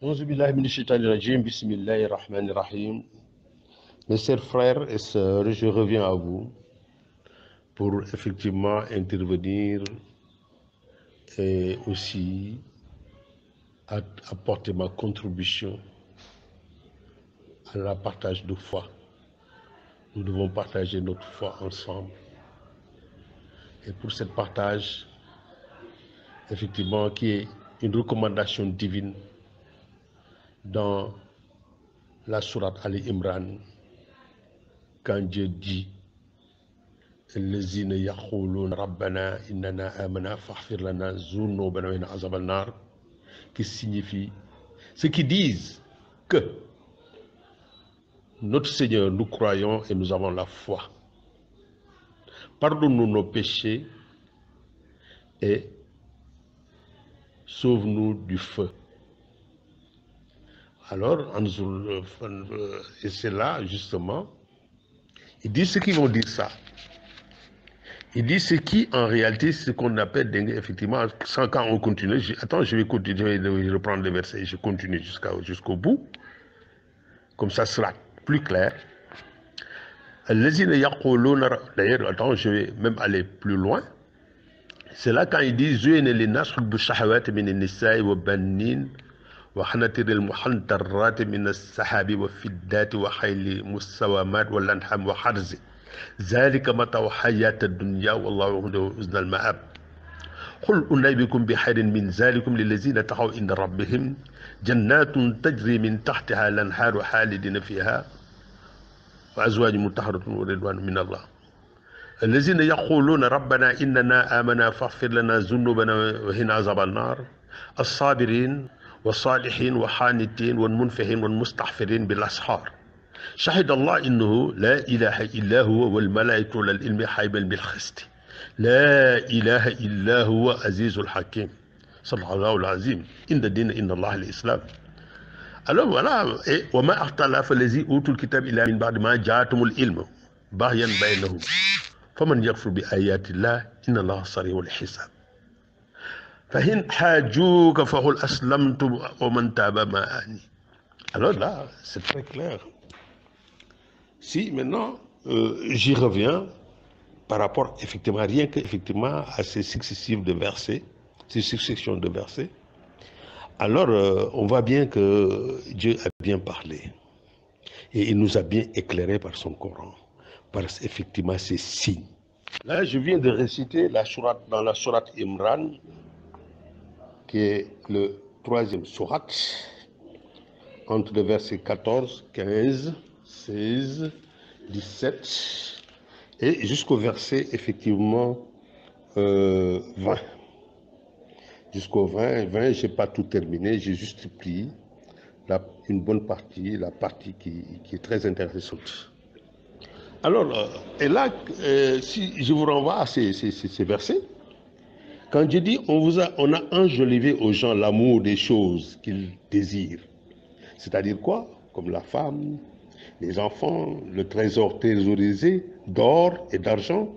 Auzu billahi minash shaitanir rajim, bismillahir rahmanir rahim. Mes chers frères et sœurs, je reviens à vous pour effectivement intervenir et aussi apporter ma contribution à la partage de foi. Nous devons partager notre foi ensemble. Et pour cette partage, effectivement, qui est une recommandation divine dans la sourate Ali Imran, quand Dieu dit الذين يقولون ربنا إننا آمنا فاغفر لنا ذنوبنا وقنا عذاب النار, qui signifie ceux qui disent que notre Seigneur, nous croyons et nous avons la foi. Pardonne-nous nos péchés et sauve-nous du feu. Alors, et c'est là justement, il dit ceux qui vont dire ça. Il dit ce qui, en réalité, ce qu'on appelle effectivement, quand on continue, je vais continuer, je vais reprendre le verset, je continue jusqu'au bout, comme ça sera plus clair. D'ailleurs, attends, je vais même aller plus loin. C'est là quand il dit وحنتر المحنطرات من السحاب والفدات وخيل مسومات والأنعام وحرز ذلك متاع حياة الدنيا والله عنده حسن المآب قل أنبئكم بخير من ذلكم للذين اتقوا عند ربهم جنات تجري من تحتها الأنهار خالدين فيها وأزواج مطهرة ورضوان من الله الذين يقولون ربنا إننا آمنا فاغفر لنا ذنوبنا وقنا عذاب النار الصابرين والصالحين وحانتين والمنفهين والمستغفرين بالأسحار شهد الله إنه لا إله إلا هو والملائكة والعلم قائما بالقسط لا إله إلا هو عزيز الحكيم صدق الله العظيم إن الدين إن الله الإسلام. Alors voilà, et وما اختلف الذين أوتوا الكتاب إلا من بعد ما جاءتهم العلم بغيا بينهم فمن يكفر بآيات الله إن الله سريع الحساب. فإن حاجوك فقل أسلمت ومن تاب معي. Alors là, c'est très clair. Si maintenant j'y reviens par rapport effectivement rien que effectivement à ces successions de versets, alors on voit bien que Dieu a bien parlé et il nous a bien éclairé par son Coran, par effectivement ces signes. Là, je viens de réciter dans la sourate Imran, qui est le 3e sourate, entre les versets 14, 15, 16, 17 et jusqu'au verset effectivement 20. Jusqu'au 20, je n'ai pas tout terminé, j'ai juste pris une bonne partie, la partie qui est très intéressante. Alors, et là, si je vous renvoie à ces versets, quand Dieu dit on a enjolivé aux gens l'amour des choses qu'ils désirent, c'est-à-dire quoi? Comme la femme, les enfants, le trésor thésaurisé d'or et d'argent.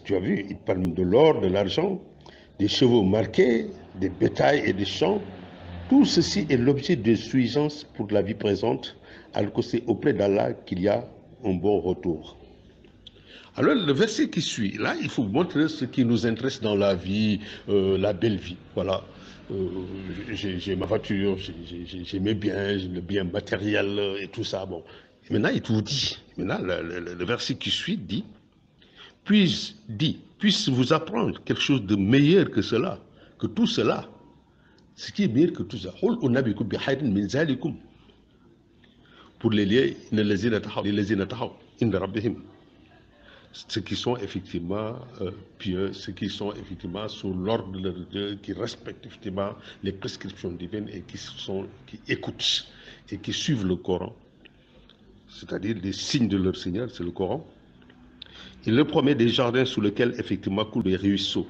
Tu as vu, il parle de l'or, de l'argent, des chevaux marqués, des bétails et des champs. Tout ceci est l'objet de jouissance pour la vie présente, alors que c'est auprès d'Allah qu'il y a un bon retour. Alors le verset qui suit, là, il faut montrer ce qui nous intéresse dans la vie, la belle vie. Voilà. J'ai ma voiture, j'ai mes biens, j'ai le bien matériel et tout ça. Bon. Maintenant, il vous dit, maintenant, le verset qui suit dit, puisse vous apprendre quelque chose de meilleur que cela, que tout cela. Ce qui est meilleur que tout ça. Pour les liens, ceux qui sont effectivement pieux, ceux qui sont effectivement sous l'ordre de Dieu, qui respectent effectivement les prescriptions divines et qui écoutent et qui suivent le Coran, c'est-à-dire les signes de leur Seigneur, c'est le Coran. Il leur promet des jardins sous lesquels effectivement coulent des ruisseaux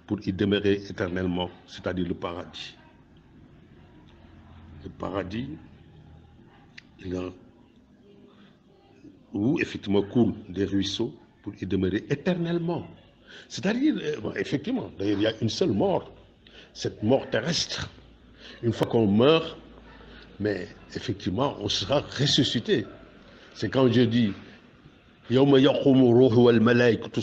pour y demeurer éternellement, c'est-à-dire le paradis. Le paradis, où effectivement coulent des ruisseaux pour y demeurer éternellement. C'est-à-dire, effectivement, d'ailleurs, il y a une seule mort, cette mort terrestre. Une fois qu'on meurt, mais effectivement, on sera ressuscité. C'est quand je dis, Yawma yaqumu ruhu wal malaikatu